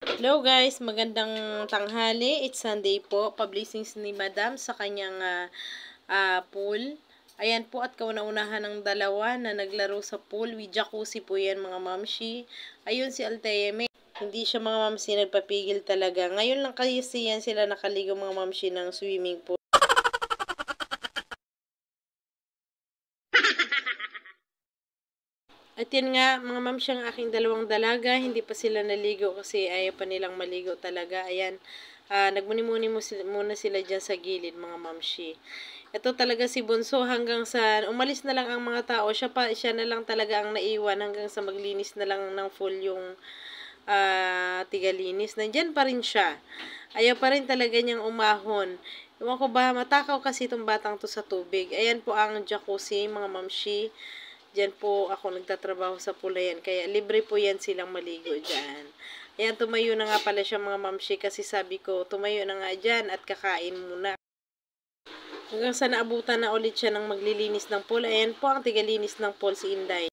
Hello guys, magandang tanghali. It's Sunday po. Pa-blessings ni Madam sa kanyang pool. Ayan po at kauna-unahan ng dalawa na naglaro sa pool. With jacuzzi po yan mga mamshi. Ayun si Alteme. Hindi siya mga mamsi nagpapigil talaga. Ngayon lang kasi yan sila nakaligo mga mamshi ng swimming pool. At yan nga, mga ma'am siyang aking dalawang dalaga, hindi pa sila naligo kasi ayaw pa nilang maligo talaga. Ayan, nagmuni-muni muna sila dyan sa gilid, mga mamshi. Ito talaga si Bunso hanggang sa umalis na lang ang mga tao, siya na lang talaga ang naiwan hanggang sa maglinis na lang ng full yung tigalinis. Nandyan pa rin siya. Ayaw pa rin talaga niyang umahon. Ewan ko ba, matakaw kasi itong batang to sa tubig. Ayan po ang jacuzzi, mga mamshi. Diyan po ako nagtatrabaho sa pulayan. Kaya libre po yan silang maligo dyan. Ayan, tumayo na nga pala siya mga mamshi kasi sabi ko, tumayo na nga dyan at kakain muna. Hanggang sa naabutan na ulit siya ng maglilinis ng pool. Ayan po ang tigalinis ng pool si Inday.